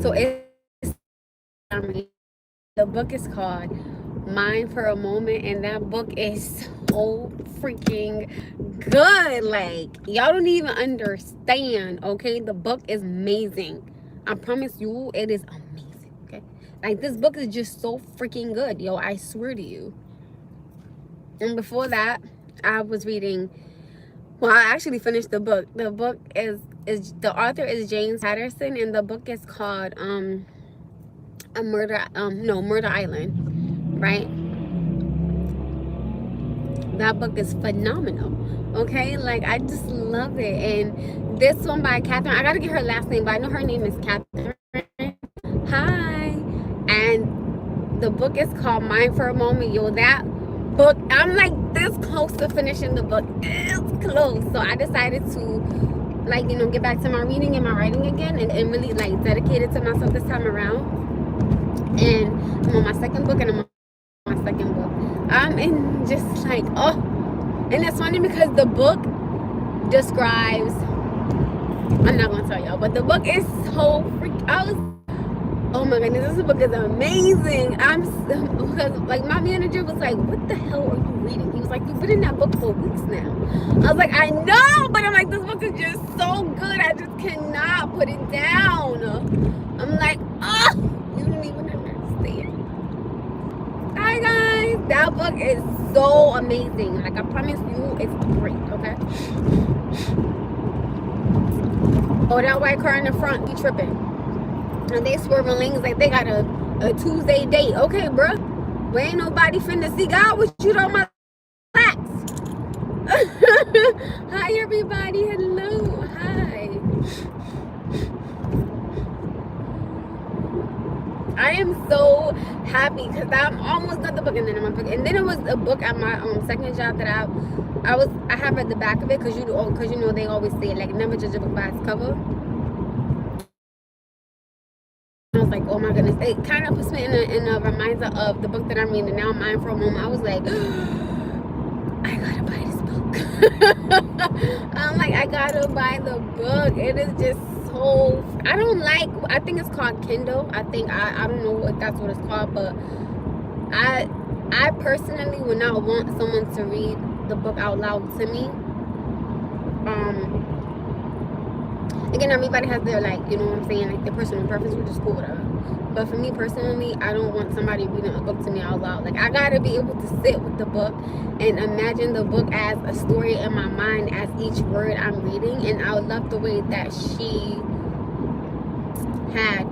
So it's the book is called Mind for a Moment, and that book is so freaking good. Like, y'all don't even understand, okay? The book is amazing. I promise you, it is amazing, okay? Like, this book is just so freaking good, yo. I swear to you. And before that, I was reading. Well, I actually finished the book. The book is the author is James Patterson, and the book is called a murder no Murder Island, right? That book is phenomenal. Okay, like I just love it. And this one by Catherine, I gotta get her last name, but I know her name is Catherine. Hi. And the book is called Mind for a Moment. Yo, that book, I'm like this close to finishing the book. It's close. So I decided to, like, get back to my reading and my writing again, and really like dedicate it to myself this time around. And I'm on my second book, and I'm on my second book. I'm in just like, oh. And it's funny because the book describes, I'm not gonna tell y'all, but the book is so oh my goodness, this book is amazing. Because like my manager was like, what the hell are you reading? He was like, you've been in that book for weeks now. I was like, I know, but I'm like, this book is just so good. I just cannot put it down. I'm like, oh, you don't even understand. Hi guys, that book is so amazing. Like I promise you, it's great, okay? Oh, that white car in the front, be tripping. And they swerving lanes like they got a Tuesday date. Okay, bro. We ain't nobody finna see God with you on my laps. Hi, everybody. Hello. Hi. I am so happy because I'm almost done the book, and then I'm and then it was a book at my second job that I have at the back of it because they always say like never judge a book by its cover. I was like, oh my goodness, it kind of puts me in a reminder of the book that I'm reading now, Mind for a Moment. I was like, I gotta buy this book. I'm like, I gotta buy the book. It is just so, I think it's called Kindle. I don't know if that's what it's called, but I personally would not want someone to read the book out loud to me. Again, everybody has their, like, you know what I'm saying, like their personal preference, which is cool, whatever. But for me personally, I don't want somebody reading a book to me out loud. Like, I gotta be able to sit with the book and imagine the book as a story in my mind as each word I'm reading. And I love the way that she had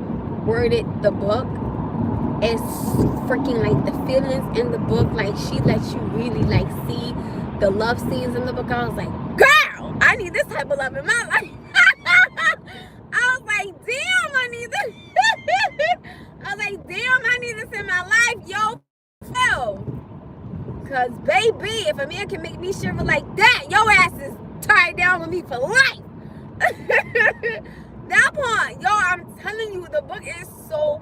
worded the book. It's freaking like the feelings in the book, like she lets you really like see the love scenes in the book. I was like, girl, I need this type of love in my life. I was like, damn, I need this. I was like, damn, I need this in my life, yo. Cause baby, if a man can make me shiver like that, your ass is tied down with me for life. That part, yo, I'm telling you, the book is so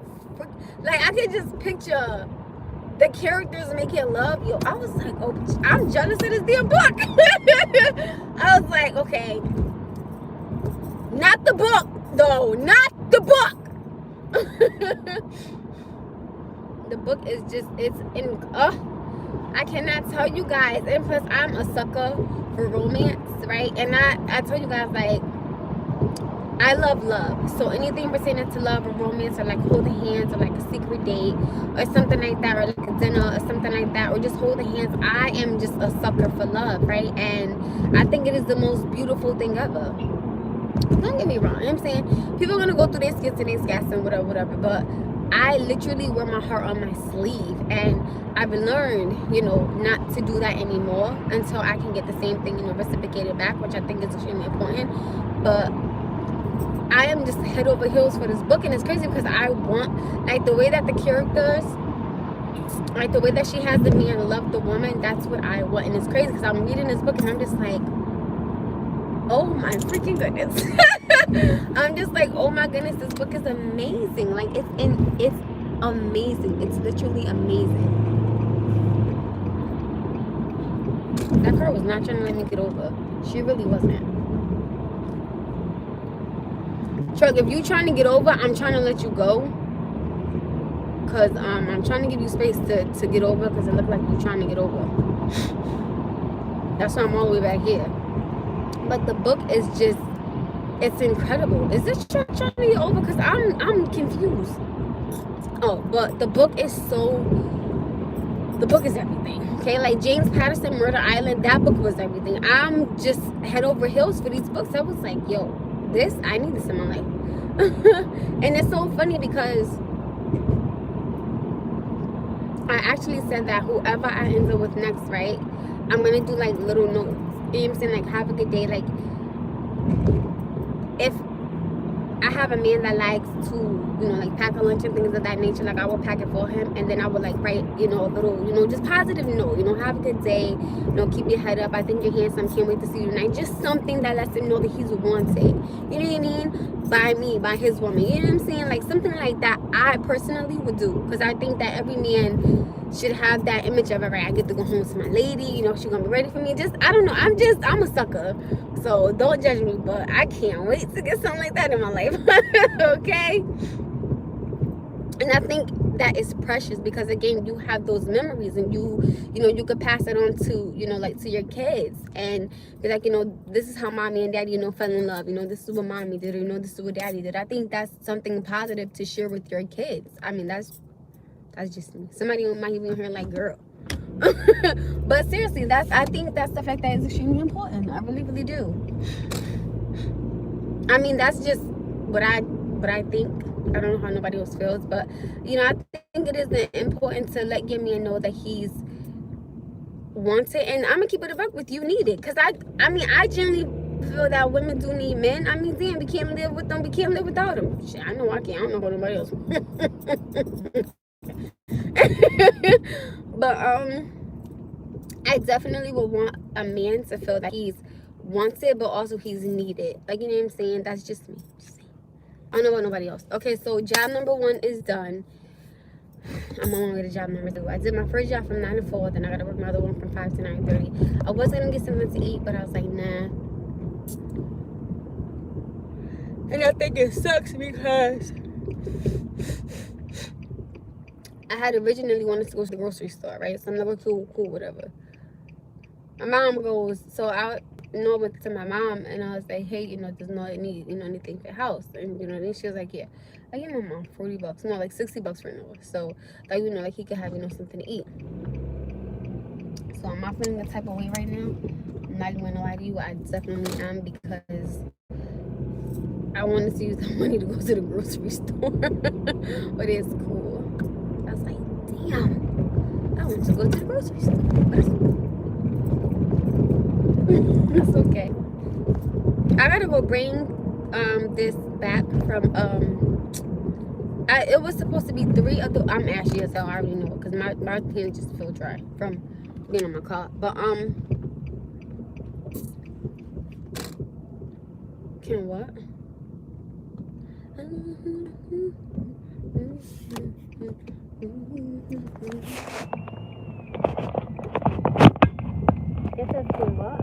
like I can just picture the characters making love. Yo, I was like, oh, I'm jealous of this damn book. I was like, okay, not the book though, not the book. The book is just, it's in, I cannot tell you guys. And plus, I'm a sucker for romance, right? And I told you guys, like, I love love. So anything pertaining to love or romance, or like holding hands, or like a secret date or something like that, or like a dinner or something like that, or just holding hands, I am just a sucker for love, right? And I think it is the most beautiful thing ever. Don't get me wrong, you know what I'm saying? People are gonna go through their skits and their scats and whatever, but I literally wear my heart on my sleeve, and I've learned, not to do that anymore until I can get the same thing, reciprocated back, which I think is extremely important. But I am just head over heels for this book, and it's crazy because I want, like, the way that the characters, like the way that she has the man love the woman, that's what I want. And it's crazy because I'm reading this book and I'm just like, oh my freaking goodness. I'm just like, oh my goodness, this book is amazing. Like, it's amazing. It's literally amazing. That girl was not trying to let me get over. She really wasn't. Truck, if you trying to get over, I'm trying to let you go. Because I'm trying to give you space to get over, because it look like you're trying to get over. That's why I'm all the way back here. But the book is just, it's incredible. Is this Truck trying to get over? Because I'm confused. Oh, but the book is everything. Okay, like James Patterson, Murder Island, that book was everything. I'm just head over heels for these books. I was like, yo, I need this in my life. And it's so funny because I actually said that whoever I end up with next, right, I'm gonna do like little notes. You know what I'm saying? Like, have a good day. Like, if I have a man that likes to, you know, like pack a lunch and things of that nature, like I will pack it for him, and then I would like write, you know, a little, you know, just positive note, you know, have a good day, you know, keep your head up, I think you're handsome, can't wait to see you tonight. Just something that lets him know that he's wanted, you know what I mean, by me, by his woman, you know what I'm saying? Like something like that I personally would do, because I think that every man should have that image of, all right, I get to go home to my lady, you know, she's gonna be ready for me. Just, I don't know, I'm a sucker, so don't judge me, but I can't wait to get something like that in my life. Okay, and I think that is precious, because again, you have those memories, and you know, you could pass it on to, you know, like to your kids, and be like, you know, this is how mommy and daddy, you know, fell in love, you know, this is what mommy did, or, you know, this is what daddy did. I think that's something positive to share with your kids. I mean, that's just me. Somebody might even hear like, girl. But seriously, I think that's the fact that is extremely important. I really, really do. I mean, that's just what I think. I don't know how nobody else feels, but you know, I think it is important to let your man know that he's wanted, and I'm gonna keep it a buck with you, need it, because I mean, I generally feel that women do need men. I mean, damn, we can't live with them, we can't live without them. Shit, I know I can't. I don't know about nobody else. But I definitely would want a man to feel that he's wanted, but also he's needed. Like, you know what I'm saying? That's just me. I don't know about nobody else. Okay, so job number 1 is done. I'm on my way to job number 2. I did my first job from 9 to 4, then I gotta work my other one from 5 to 9:30. I was gonna get something to eat, but I was like, nah. And I think it sucks because I had originally wanted to go to the grocery store, right? So I'm like, cool, whatever. My mom goes, so I went to my mom, and I was like, hey, you know, does not need, you know, anything for the house? And, you know, then she was like, yeah. I gave my mom $40, no, like $60 for Noah. So, like, you know, like he could have, you know, something to eat. So am I feeling the type of way right now? I'm not even gonna lie to you, I definitely am, because I wanted to use the money to go to the grocery store. But it's cool. I was like, damn, I want to go to the grocery store. But it's okay. I gotta go bring this back from it was supposed to be 3 of the, I'm ashy as hell, I already know, because my hand just feel dry from being on my car. But can what? It says can what?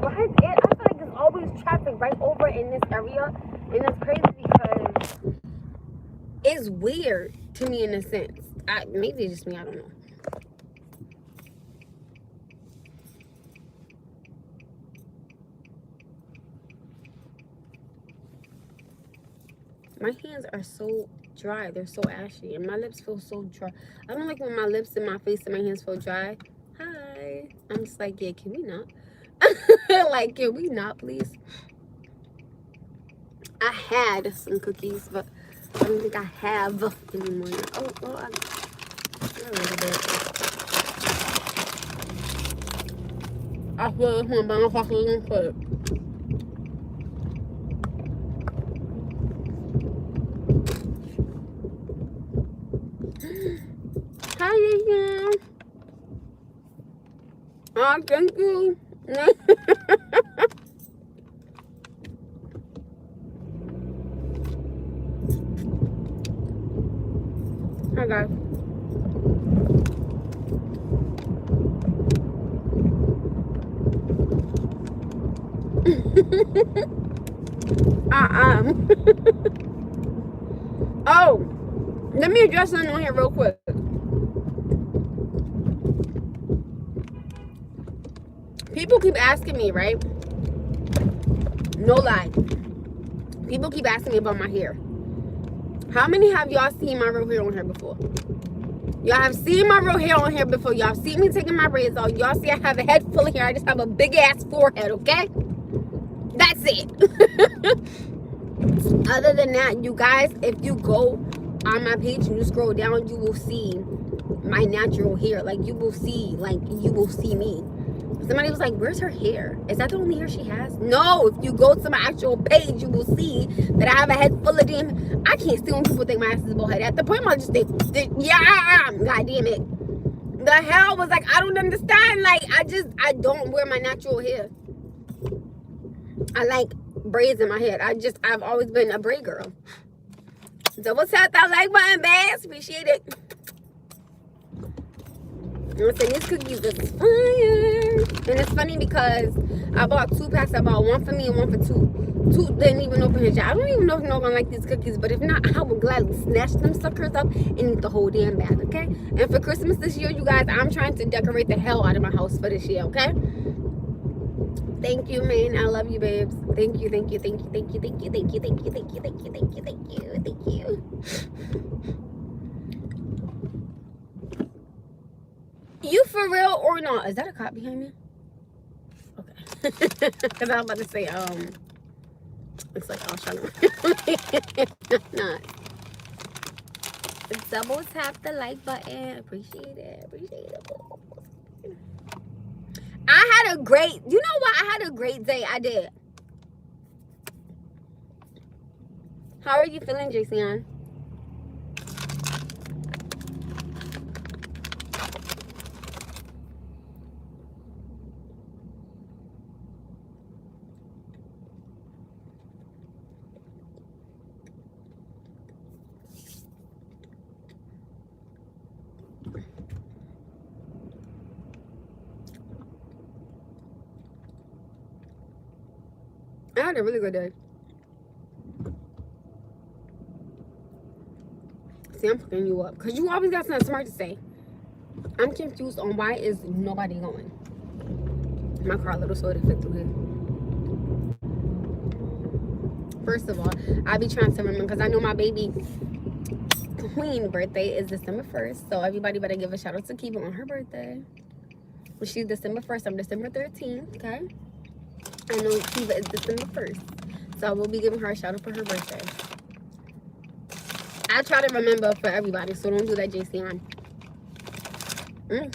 Why is it? I feel like there's always traffic right over in this area, and it's crazy because it's weird to me in a sense. Maybe it's just me, I don't know. My hands are so dry, they're so ashy, and my lips feel so dry. I don't like when my lips and my face and my hands feel dry. Hi. I'm just like, yeah, can we not? Like, can we not, please? I had some cookies, but I don't think I have anymore. Oh, well, a little bit. I feel like my mouth is going to Hi, again. Oh, thank you. Hi, guys. Oh, let me address something on here real quick. People keep asking me, right? No lie. People keep asking me about my hair. How many have y'all seen my real hair on here before? Y'all have seen my real hair on here before. Y'all see me taking my braids off. Y'all see I have a head full of hair. I just have a big ass forehead, okay? That's it. Other than that, you guys, if you go on my page and you scroll down, you will see my natural hair. Like you will see me. Somebody was like, where's her hair? Is that the only hair she has? No, if you go to my actual page, you will see that I have a head full of damn. I can't stand when people think my ass is bald head. At the point where I just think, yeah, god damn it. The hell was like, I don't understand. Like, I don't wear my natural hair. I like braids in my head. I've always been a braid girl. Double tap that like button, bass. Appreciate it. I'm saying these cookies is fire. And it's funny because I bought 2 packs. I bought one for me and one for two didn't even open his jar. I don't even know if no one like these cookies, but if not, I would gladly snatch them suckers up and eat the whole damn bag, okay? And for Christmas this year, you guys, I'm trying to decorate the hell out of my house for this year, okay? Thank you, man. I love you, babes. Thank you, thank you, thank you, thank you, thank you, thank you, thank you, thank you, thank you, thank you, thank you, thank you. You for real or not? Is that a cop behind me? Okay. Because I was about to say, looks like I was trying to not. Double tap the like button. Appreciate it. Appreciate it. I had a great, you know what? I had a great day. I did. How are you feeling, Jason? I had a really good day. See, I'm fucking you up. Because you always got something smart to say. I'm confused on why is nobody going. My car a little slow to fit through here. First of all, I be trying to remember because I know my baby queen birthday is December 1st. So everybody better give a shout out to Kiva on her birthday. She's December 1st. I'm December 13th, okay? I know Kiva is December 1st. So I will be giving her a shout out for her birthday. I try to remember for everybody, so don't do that, JC.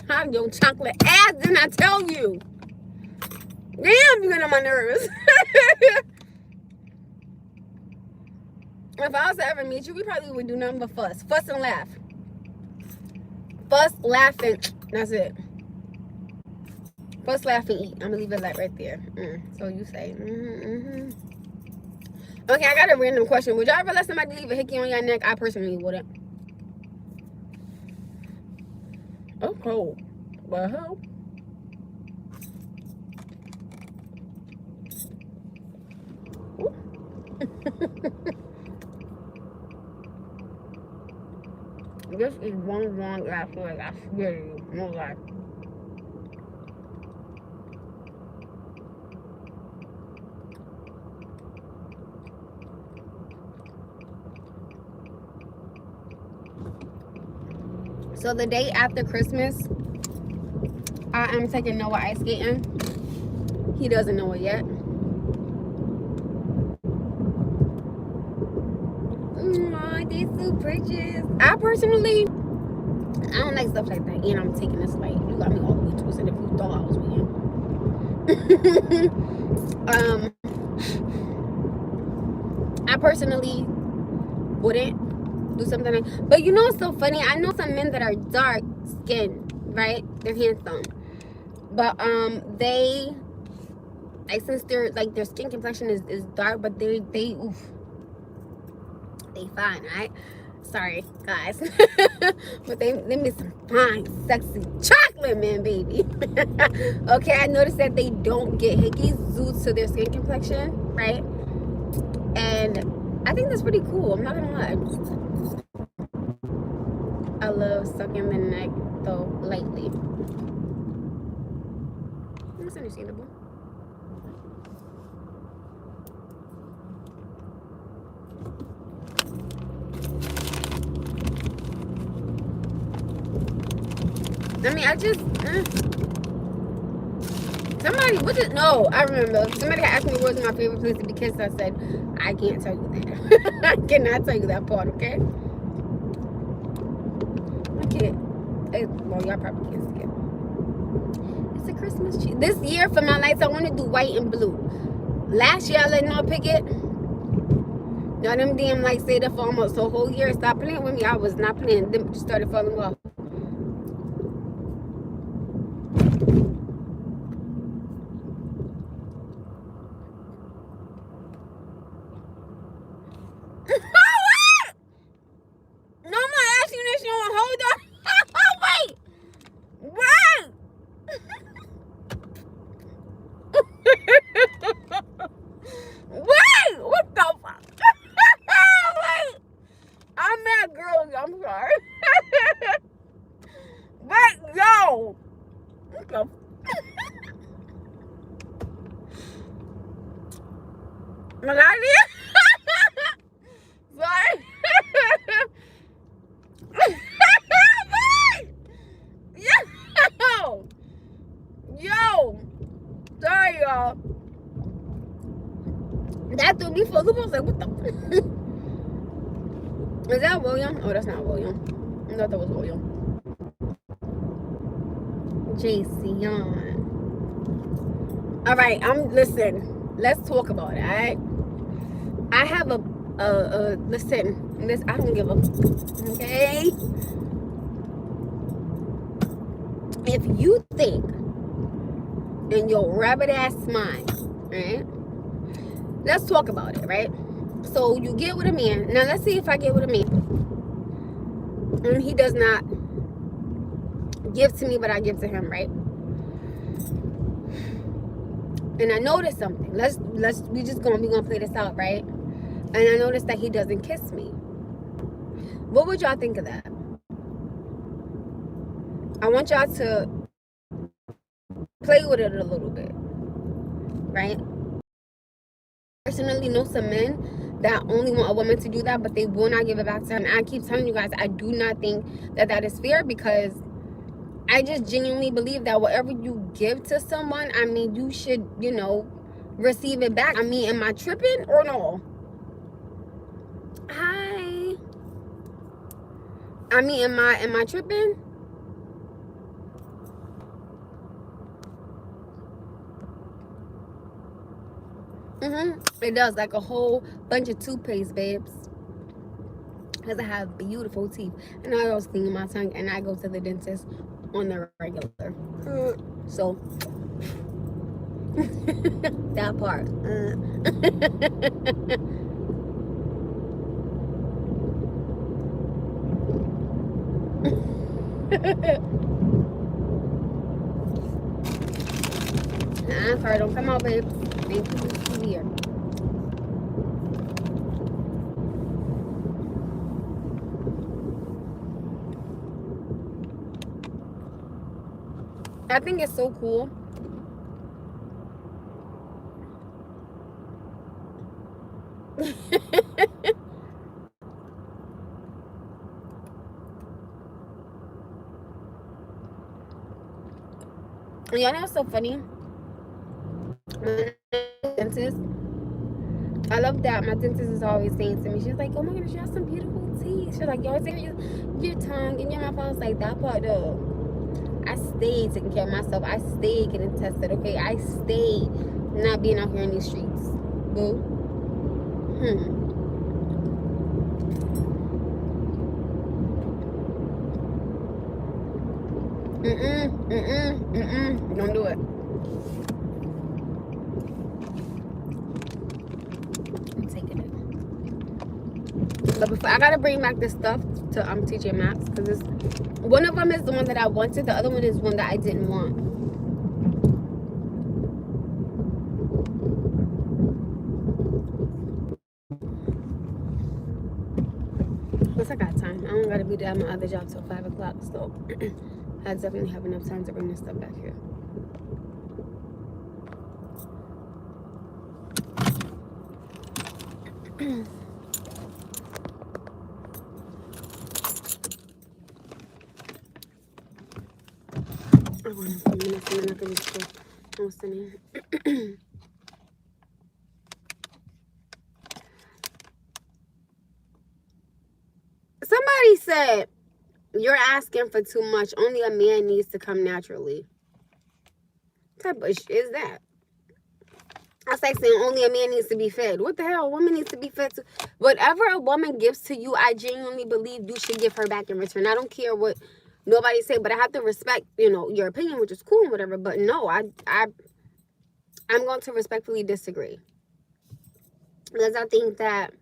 Have your chocolate ass, didn't I tell you? Damn, you get on my nerves. If I was to ever meet you, we probably would do nothing but fuss. Fuss and laugh. Fuss, laugh, and that's it. Fuss, laugh, and eat. I'm going to leave it like right there. So you say. Okay, I got a random question. Would y'all ever let somebody leave a hickey on your neck? I personally wouldn't. Oh, cold. Well, this is one long ass leg. I swear to you. No lie. So the day after Christmas, I am taking Noah ice skating. He doesn't know it yet. Aw, they so precious. I personally, I don't like stuff like that. And I'm taking this light. You got me all the way twisted if you thought I was weird. I personally wouldn't do something like, but you know what's so funny? I know some men that are dark skinned, right? They're handsome, but they, like, since they're like their skin complexion is dark, but they fine, right? Sorry guys. But they make some fine sexy chocolate slimming, baby. Okay, I noticed that they don't get hickeys due to their skin complexion, right? And I think that's pretty cool. I'm not gonna lie. I love sucking the neck though lightly. It's understandable. I mean, I just somebody no, I remember somebody asked me what was my favorite place to be kissed. I said I can't tell you that. I cannot tell you that part. Okay. Okay. Well, y'all probably can't see it. It's a Christmas tree. This year for my lights, I want to do white and blue. Last year I let y'all pick it. Now them damn lights stayed up for almost a whole year. Stop playing with me. I was not playing. Them just started falling off. No, I'm not asking you this. You want hold on. Wait. Wait. Wait. What the fuck? Wait. I'm mad, girls. I'm sorry. Wait, yo. What the Melania? Sorry. Yo. Sorry, y'all. That threw me for a loop. I was like, what the? Is that William? Oh, that's not William. I thought that was William. JC on. All right, listen. Let's talk about it. All right. I have listen. This I don't give a. Okay. If you think in your rabbit ass mind, right? Let's talk about it, right? So you get with a man. Now let's see if I get with a man and he does not give to me, but I give to him, right? And I noticed something. We gonna play this out, right? And I noticed that he doesn't kiss me. What would y'all think of that? I want y'all to play with it a little bit, right? Personally know some men that only want a woman to do that, but they will not give it back to them. And I keep telling you guys, I do not think that is fair, because I just genuinely believe that whatever you give to someone, I mean, you should, receive it back. I mean, am I tripping or no? Hi. I mean, am I tripping? It does, like a whole bunch of toothpaste, babes. Because I have beautiful teeth. And I always clean my tongue, and I go to the dentist on the regular. So, that part. Nah, car don't come out, babes. Thank you for here. I think it's so cool. Y'all know what's so funny? My dentist, I love that my dentist is always saying to me, she's like, oh my goodness, you have some beautiful teeth. She's like, you always say your tongue and your mouth. I was like, that part though. I stayed taking care of myself. I stayed getting tested, okay? I stayed not being out here in these streets. Boo. Don't do it. I'm taking it. But before, I gotta bring back this stuff to TJ Maxx, because one of them is the one that I wanted, the other one is one that I didn't want. Plus, I got time. I don't gotta be there at my other job till 5 o'clock, so I definitely have enough time to bring this stuff back here. I want a few minutes and then I can just go posting it. Somebody said, you're asking for too much. Only a man needs to come naturally. What type of shit is that? That's like saying only a man needs to be fed. What the hell? A woman needs to be fed too. Whatever a woman gives to you, I genuinely believe you should give her back in return. I don't care what nobody say, but I have to respect, your opinion, which is cool and whatever. But no, I'm going to respectfully disagree. Because I think that,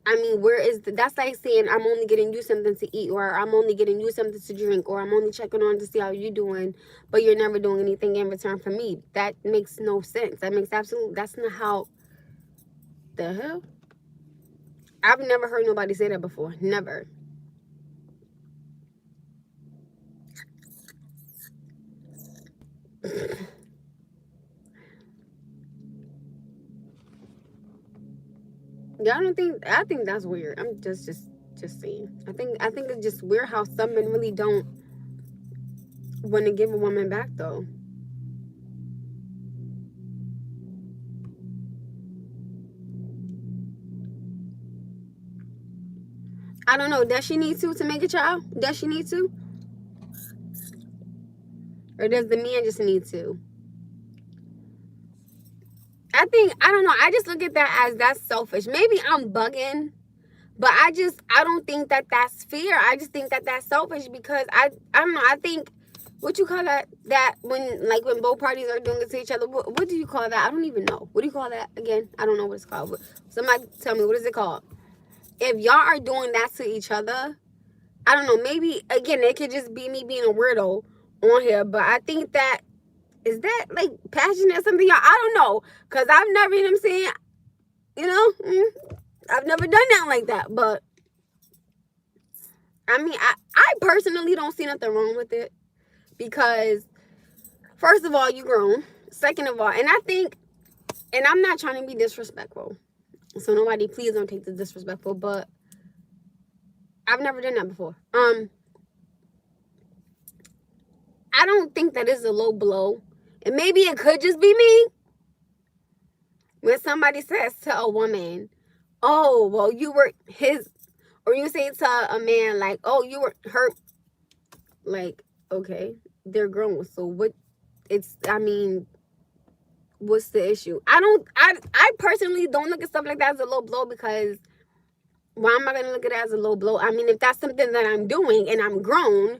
that's like saying I'm only getting you something to eat, or I'm only getting you something to drink, or I'm only checking on to see how you're doing, but you're never doing anything in return for me. That makes no sense. That's not how, the hell? I've never heard nobody say that before. Never. Yeah, I think that's weird. I'm just saying. I think it's just weird how some men really don't want to give a woman back though. I don't know. Does she need to make a child? Does she need to? Or does the man just need to? I don't know. I just look at that as that's selfish. Maybe I'm bugging, but I don't think that that's fair. I just think that that's selfish because I don't know. I think, what you call that when both parties are doing it to each other, what do you call that? I don't even know. What do you call that again? I don't know what it's called. Somebody tell me, what is it called? If y'all are doing that to each other, I don't know. Maybe, again, it could just be me being a weirdo on here, but I think that, is that like passionate or something? Y'all, I don't know, because I've never, you know what I'm saying? I've never done that like that, but I mean, I personally don't see nothing wrong with it, because first of all, you grown. Second of all, and I think, and I'm not trying to be disrespectful, so nobody please don't take this disrespectful, but I've never done that before. I don't think that is a low blow, and maybe it could just be me. When somebody says to a woman, oh, well, you were his, or you say to a man, like, oh, you were her, like, okay, they're grown, so what's the issue? I personally don't look at stuff like that as a low blow, because why am I going to look at it as a low blow? I mean, if that's something that I'm doing and I'm grown,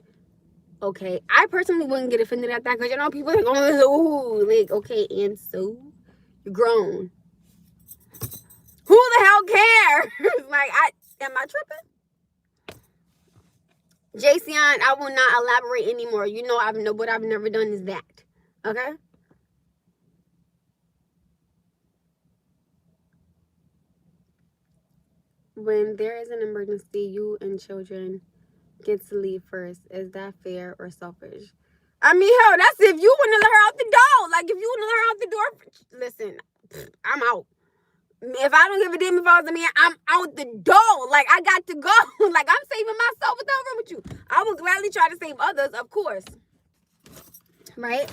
okay, I personally wouldn't get offended at that, because people are going, ooh, like, okay, and so you're grown. Who the hell cares? Am I tripping? Jason, I will not elaborate anymore. What I've never done is that. Okay? When there is an emergency, you and children get to leave first. Is that fair or selfish? I mean, hell, that's if you want to let her out the door. Like, if you want to let her out the door, listen, I'm out. If I don't give a damn if I was a man, I'm out the door. Like, I got to go. Like, I'm saving myself. What's wrong with you? I will gladly try to save others, of course. Right?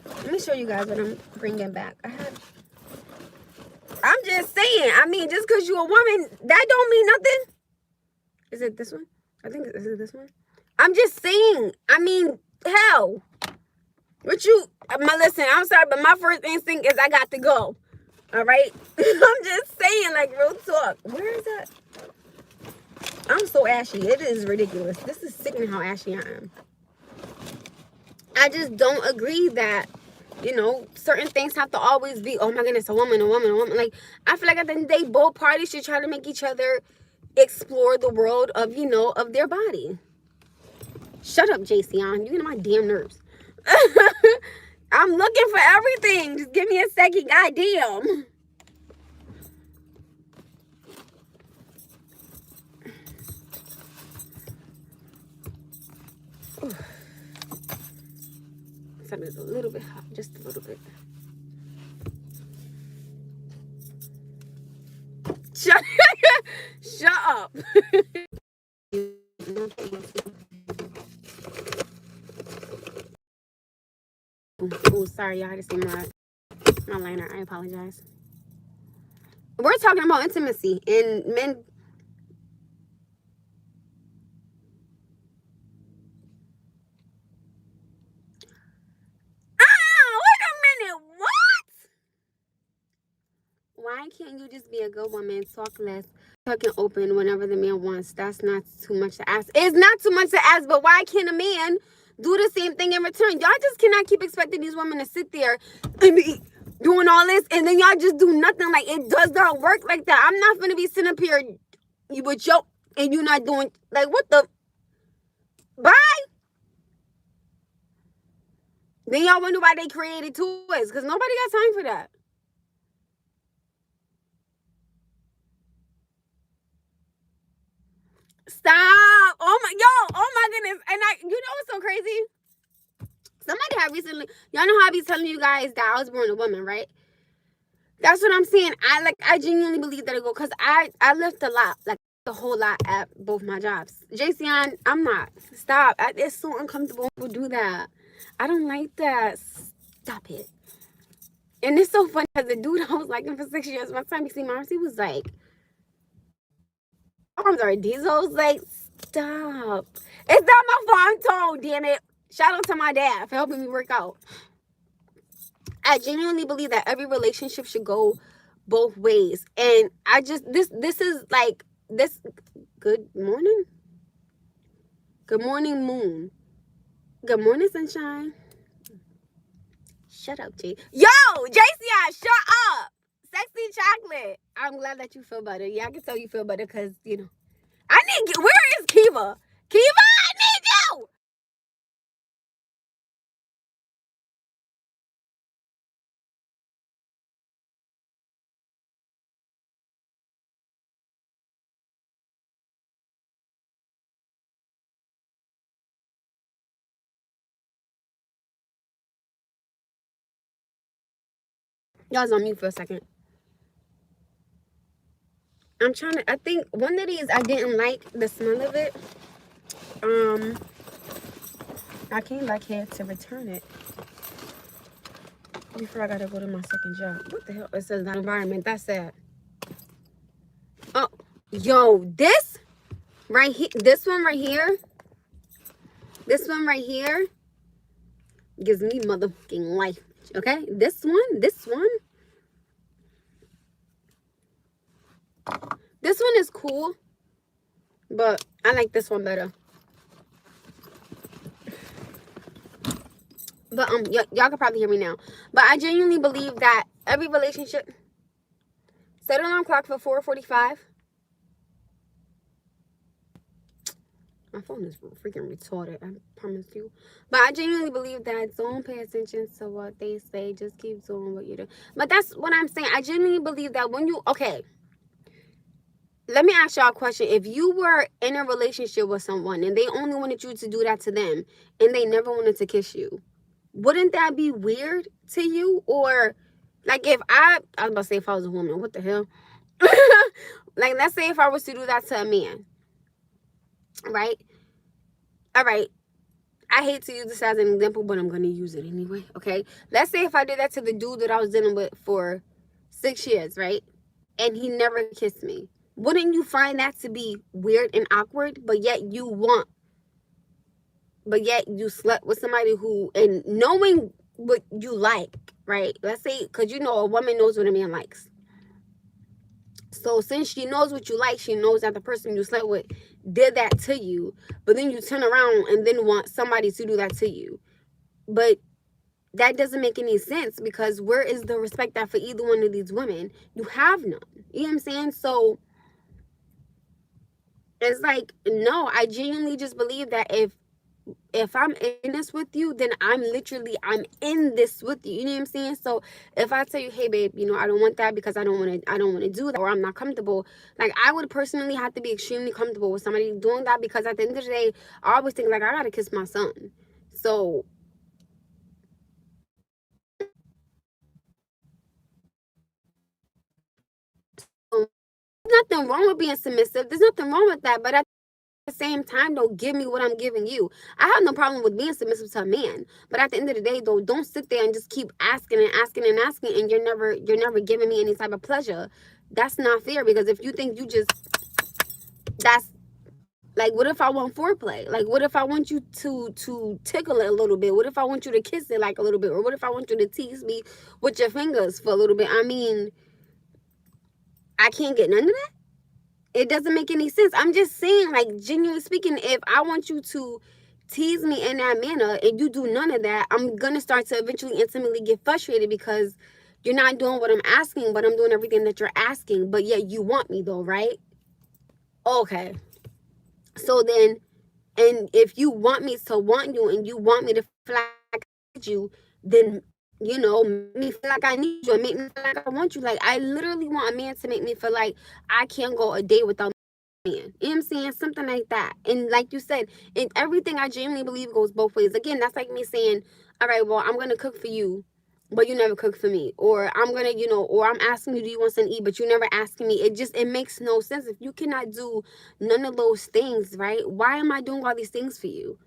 Let me show you guys what I'm bringing back. I'm just saying. I mean, just because you're a woman, that don't mean nothing. Is it this one? I think, is it this one? I'm just saying. I mean, hell. Listen, I'm sorry, but my first instinct is I got to go. All right? I'm just saying, like, real talk. Where is that? I'm so ashy. It is ridiculous. This is sickening how ashy I am. I just don't agree that, certain things have to always be, oh my goodness, a woman. Like, I feel like at the end of the day, both parties should try to make each other, explore the world of, of their body. Shut up, JC. You get on my damn nerves. I'm looking for everything. Just give me a second. Goddamn. Something's a little bit hot. Just a little bit. Shut up. Oh, sorry, y'all. I just see my liner. I apologize. We're talking about intimacy and men. Wait a minute. What? Why can't you just be a good woman, talk less, fucking open whenever the man wants? That's not too much to ask. It's not too much to ask, but why can't a man do the same thing in return? Y'all just cannot keep expecting these women to sit there and be doing all this, and then y'all just do nothing. Like, it does not work like that. I'm not gonna be sitting up here with yo and you not doing, like, what the? Bye. Then y'all wonder why they created toys, because nobody got time for that. Stop. Oh my goodness. And you know what's so crazy? Somebody had recently, y'all know how I be telling you guys that I was born a woman, right? That's what I'm saying. I genuinely believe that it go, because I lift a lot, like a whole lot at both my jobs. JC, I'm not. Stop. It's so uncomfortable when people do that. I don't like that. Stop it. And it's so funny because the dude I was liking for 6 years, one time he see my arms, he was like, arms are diesels. Like, stop. It's not my fault. I'm told, damn it. Shout out to my dad for helping me work out. I genuinely believe that every relationship should go both ways. And I just, this is like, this, good morning? Good morning, moon. Good morning, sunshine. Shut up, J. Yo, JCI, shut up. Sexy chocolate. I'm glad that you feel better. Yeah, I can tell you feel better because, I need, where is Kiva? Kiva, I need you. Y'all's on mute for a second. I'm trying to, I think one of these I didn't like the smell of it. I came back here to return it before I gotta go to my second job. What the hell? It says that environment. That's sad. Oh, yo, this right here, this one right here gives me motherfucking life. Okay, this one is cool, but I like this one better. But y'all can probably hear me now. But I genuinely believe that every relationship, set an alarm clock for 4:45. My phone is freaking retarded, I promise you. But I genuinely believe that don't pay attention to what they say. Just keep doing what you do. But that's what I'm saying. I genuinely believe that when you, okay, let me ask y'all a question. If you were in a relationship with someone and they only wanted you to do that to them and they never wanted to kiss you, wouldn't that be weird to you? Or, like, if I was about to say if I was a woman, what the hell? Like, let's say if I was to do that to a man, right? All right. I hate to use this as an example, but I'm going to use it anyway, okay? Let's say if I did that to the dude that I was dealing with for 6 years, right? And he never kissed me. Wouldn't you find that to be weird and awkward? But yet you slept with somebody who, and knowing what you like, right? Let's say, because a woman knows what a man likes. So since she knows what you like, she knows that the person you slept with did that to you, but then you turn around and then want somebody to do that to you. But that doesn't make any sense, because where is the respect that for either one of these women? You have none. You know what I'm saying? So It's like, no, I genuinely just believe that if I'm in this with you, then I'm in this with you. You know what I'm saying? So if I tell you, hey babe, I don't want that because I don't want to do that, or I'm not comfortable, like I would personally have to be extremely comfortable with somebody doing that, because at the end of the day, I always think like I gotta kiss my son. So nothing wrong with being submissive. There's nothing wrong with that. But at the same time, though, give me what I'm giving you. I have no problem with being submissive to a man. But at the end of the day, though, don't sit there and just keep asking and asking and asking, and you're never giving me any type of pleasure. That's not fair, because if you think you just that's like, what if I want foreplay? Like, what if I want you to tickle it a little bit? What if I want you to kiss it like a little bit? Or what if I want you to tease me with your fingers for a little bit? I mean, I can't get none of that. It doesn't make any sense. I'm just saying, like, genuinely speaking, if I want you to tease me in that manner and you do none of that, I'm gonna start to eventually intimately get frustrated, because you're not doing what I'm asking, but I'm doing everything that you're asking. But yet you want me though, right? Okay. So then, and if you want me to want you and you want me to feel like I need you, then make me feel like I need you and make me feel like I want you. Like, I literally want a man to make me feel like I can't go a day without man. You know what I'm saying? Something like that. And like you said, in everything, I genuinely believe goes both ways. Again, that's like me saying, all right, well, I'm gonna cook for you, but you never cook for me. Or I'm gonna, or I'm asking you, do you want something to eat? But you never asking me. It makes no sense. If you cannot do none of those things, right? Why am I doing all these things for you?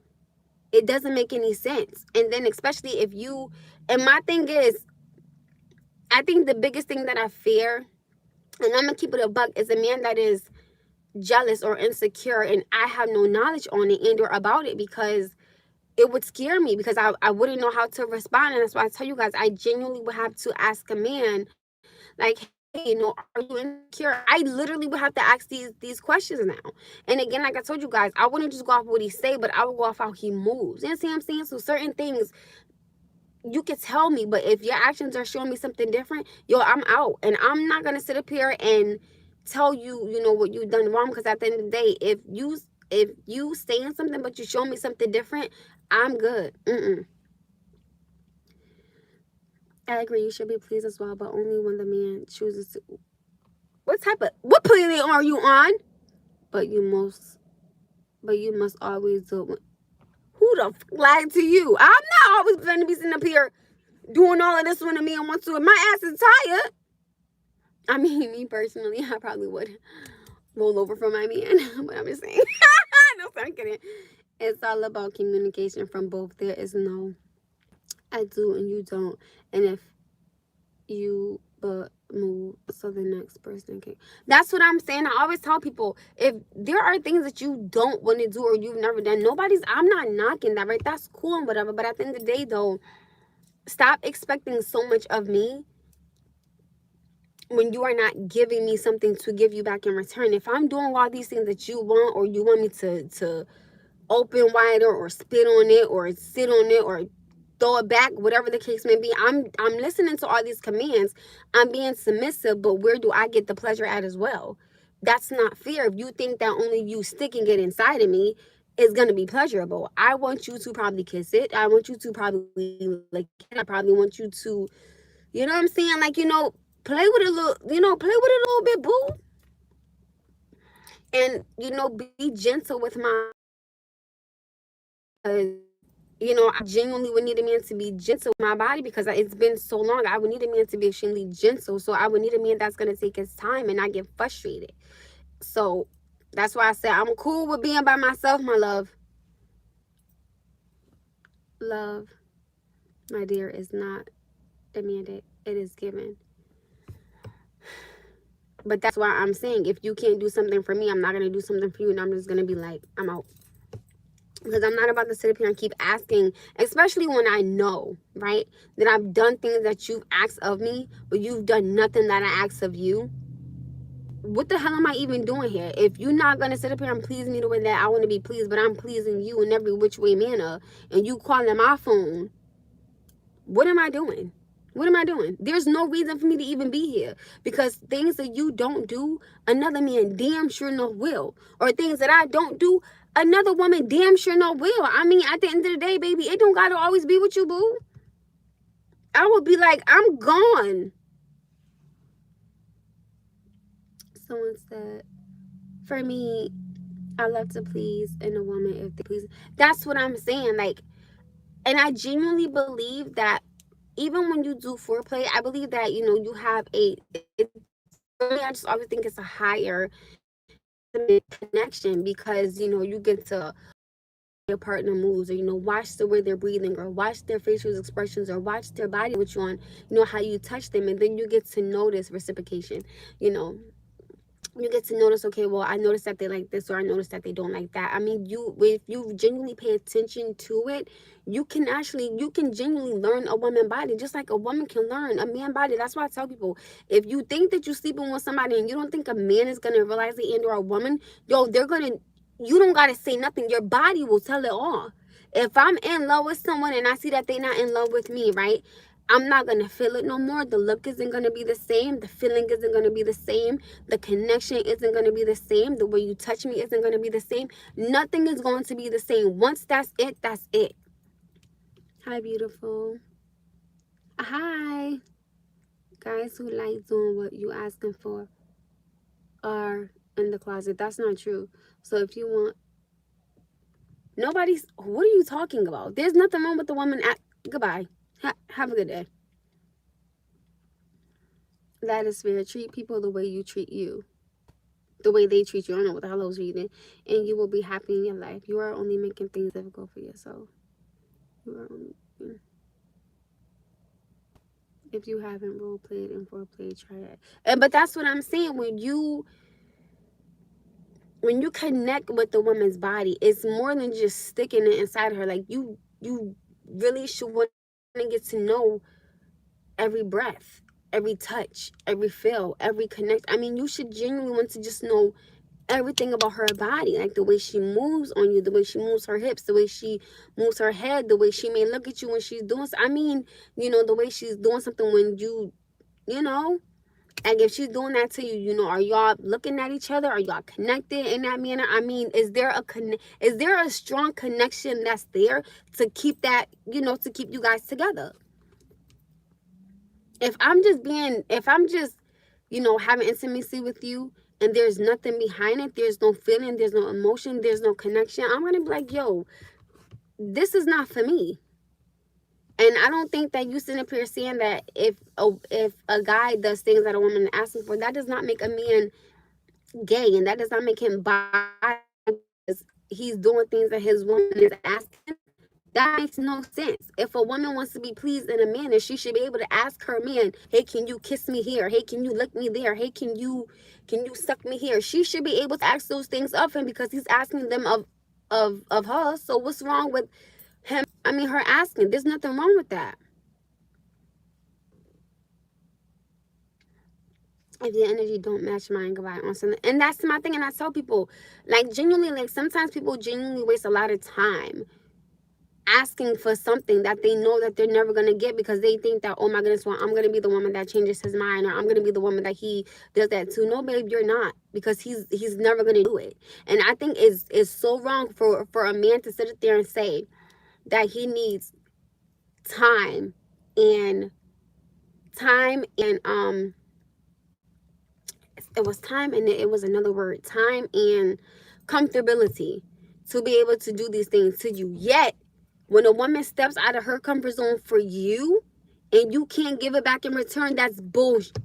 It doesn't make any sense. And then especially if you, and my thing is, I think the biggest thing that I fear, and I'm gonna keep it a buck, is a man that is jealous or insecure and I have no knowledge on it and or about it, because it would scare me, because I wouldn't know how to respond. And that's why I tell you guys, I genuinely would have to ask a man, like, hey, are you insecure? I literally would have to ask these questions now. And again, like I told you guys, I wouldn't just go off what he say, but I would go off how he moves. You see what I'm saying? So certain things you could tell me, but if your actions are showing me something different, yo, I'm out. And I'm not gonna sit up here and tell you, what you've done wrong, because at the end of the day, if you saying something but you show me something different, I'm good. I agree, you should be pleased as well, but only when the man chooses to. What planet are you on? But you must always do it. Who the flag to you? I'm not always going to be sitting up here doing all of this when a man wants to. If my ass is tired, I mean, me personally, I probably would roll over for my man. But I'm just saying. No, I'm kidding. It's all about communication from both. There is no, I do and you don't. And if you but move so the next person can. That's what I'm saying. I always tell people, if there are things that you don't want to do or you've never done, I'm not knocking that, right? That's cool and whatever. But at the end of the day, though, stop expecting so much of me when you are not giving me something to give you back in return. If I'm doing all these things that you want, or you want me to open wider or spit on it or sit on it or throw it back, whatever the case may be, I'm listening to all these commands. I'm being submissive, but where do I get the pleasure at as well? That's not fair. If you think that only you sticking it inside of me is going to be pleasurable, I want you to probably kiss it. I want you to probably lick it. I probably want you to, you know what I'm saying? Like, play with it a little, play with it a little bit, boo. And, be gentle with my, I genuinely would need a man to be gentle with my body, because it's been so long. I would need a man to be extremely gentle. So I would need a man that's going to take his time and not get frustrated. So that's why I said I'm cool with being by myself, my love. Love, my dear, is not demanded. It is given. But that's why I'm saying, if you can't do something for me, I'm not going to do something for you. And I'm just going to be like, I'm out. Because I'm not about to sit up here and keep asking, especially when I know, right, that I've done things that you've asked of me, but you've done nothing that I asked of you. What the hell am I even doing here? If you're not going to sit up here and please me the way that I want to be pleased, but I'm pleasing you in every which way manner, and you calling my phone, what am I doing? What am I doing? There's no reason for me to even be here, because things that you don't do, another man damn sure no will. Or things that I don't do, another woman damn sure no will. I mean, at the end of the day, baby, it don't gotta always be with you, boo. I would be like, I'm gone. Someone said, for me, I love to please in a woman if they please. That's what I'm saying. Like, and I genuinely believe that even when you do foreplay, I believe that, you know, you have for me, I just always think it's a higher connection, because, you know, you get to your partner moves, or, you know, watch the way they're breathing, or watch their facial expressions, or watch their body, which you on, you know, how you touch them, and then you get to notice reciprocation, you know, you get to notice, okay, well, I noticed that they like this, or I noticed that they don't like that. I mean, you, if you genuinely pay attention to it, you can genuinely learn a woman body, just like a woman can learn a man body. That's why I tell people, if you think that you're sleeping with somebody and you don't think a man is gonna realize it, and or a woman, yo, they're gonna, you don't gotta say nothing, your body will tell it all. If I'm in love with someone and I see that they're not in love with me, right, I'm not going to feel it no more. The look isn't going to be the same. The feeling isn't going to be the same. The connection isn't going to be the same. The way you touch me isn't going to be the same. Nothing is going to be the same. Once that's it, that's it. Hi, beautiful. Hi. Guys who like doing what you asking for are in the closet. That's not true. So if you want, nobody's, what are you talking about? There's nothing wrong with the woman. Goodbye. Have a good day. That is fair. Treat people the way you treat you. The way they treat you. I don't know what the hell I was reading. And you will be happy in your life. You are only making things difficult for yourself. You are only, if you haven't role played and foreplay, try it. But that's what I'm saying. When you connect with the woman's body, it's more than just sticking it inside her. Like, you really should want to get to know every breath, every touch, every feel, every connect. I mean, you should genuinely want to just know everything about her body, like the way she moves on you, the way she moves her hips, the way she moves her head, the way she may look at you when she's doing, I mean, you know, the way she's doing something when you know, like if she's doing that to you, you know, are y'all looking at each other? Are y'all connected in that manner? I mean, is there a strong connection that's there to keep that, you know, to keep you guys together? If I'm just, you know, having intimacy with you and there's nothing behind it, there's no feeling, there's no emotion, there's no connection, I'm gonna be like, yo, this is not for me. And I don't think that you sitting up here saying that if a guy does things that a woman is asking for, that does not make a man gay, and that does not make him bi, because he's doing things that his woman is asking. That makes no sense. If a woman wants to be pleased in a manner, she should be able to ask her man, hey, can you kiss me here? Hey, can you lick me there? Hey, can you suck me here? She should be able to ask those things of him, because he's asking them of her. So what's wrong with him? I mean, her asking. There's nothing wrong with that. If your energy don't match mine, goodbye on something. And that's my thing. And I tell people, like, genuinely, like, sometimes people genuinely waste a lot of time asking for something that they know that they're never going to get, because they think that, oh my goodness, well, I'm going to be the woman that changes his mind, or I'm going to be the woman that he does that to. No, babe, you're not, because he's never going to do it. And I think it's so wrong for a man to sit there and say that he needs time and it was time, and it was another word, time and comfortability, to be able to do these things to you. Yet when a woman steps out of her comfort zone for you and you can't give it back in return, that's bullshit.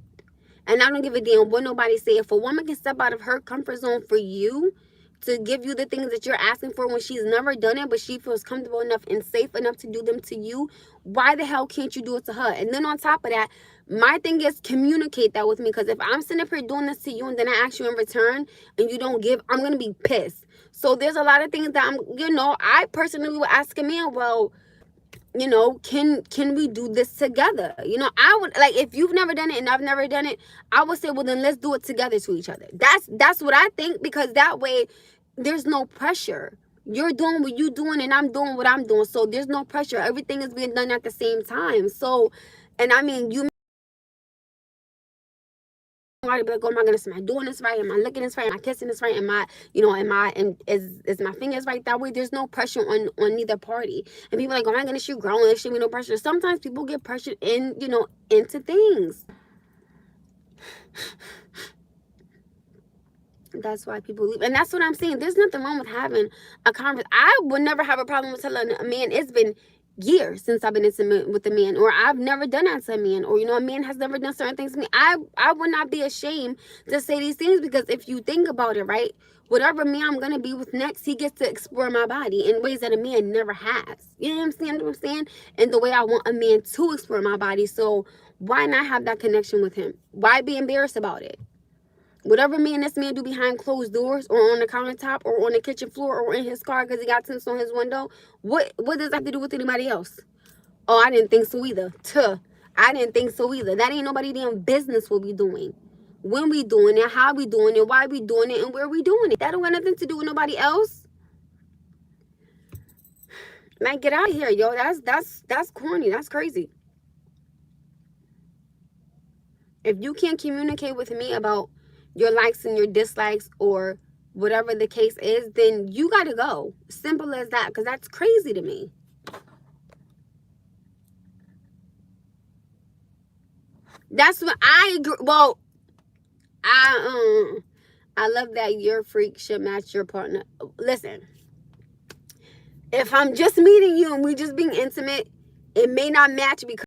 And I don't give a damn what nobody say. If a woman can step out of her comfort zone for you to give you the things that you're asking for when she's never done it, but she feels comfortable enough and safe enough to do them to you, why the hell can't you do it to her? And then on top of that, my thing is, communicate that with me. Because if I'm sitting up here doing this to you and then I ask you in return and you don't give, I'm going to be pissed. So there's a lot of things that I personally would ask a man, well, you know, can we do this together? You know, I would, like, if you've never done it and I've never done it, I would say, well, then let's do it together to each other. That's what I think, because that way there's no pressure. You're doing what you're doing and I'm doing what I'm doing. So there's no pressure. Everything is being done at the same time. So And I mean, you might be like, oh my goodness, am I doing this right? Am I looking this right? Am I kissing this right? Am I, and is my fingers right that way? There's no pressure on neither party. And people are like, oh my goodness, you're growing. There should be no pressure. Sometimes people get pressured into things. That's why people leave. And that's what I'm saying. There's nothing wrong with having a conversation. I would never have a problem with telling a man it's been years since I've been intimate with a man, or I've never done that to a man, or a man has never done certain things to me. I would not be ashamed to say these things, because if you think about it, right, whatever man I'm gonna be with next, he gets to explore my body in ways that a man never has. You know what I'm saying? And the way I want a man to explore my body. So why not have that connection with him? Why be embarrassed about it? Whatever me and this man do behind closed doors, or on the countertop, or on the kitchen floor, or in his car because he got tints on his window, what does that have to do with anybody else? Oh, I didn't think so either. I didn't think so either. That ain't nobody damn business what we doing. When we doing it, how we doing it, why we doing it, and where we doing it. That don't got nothing to do with nobody else. Man, get out of here, yo. That's corny. That's crazy. If you can't communicate with me about your likes and your dislikes, or whatever the case is, then you got to go. Simple as that, because that's crazy to me. That's what I agree. Well, I love that your freak should match your partner. Listen, if I'm just meeting you and we just being intimate, it may not match because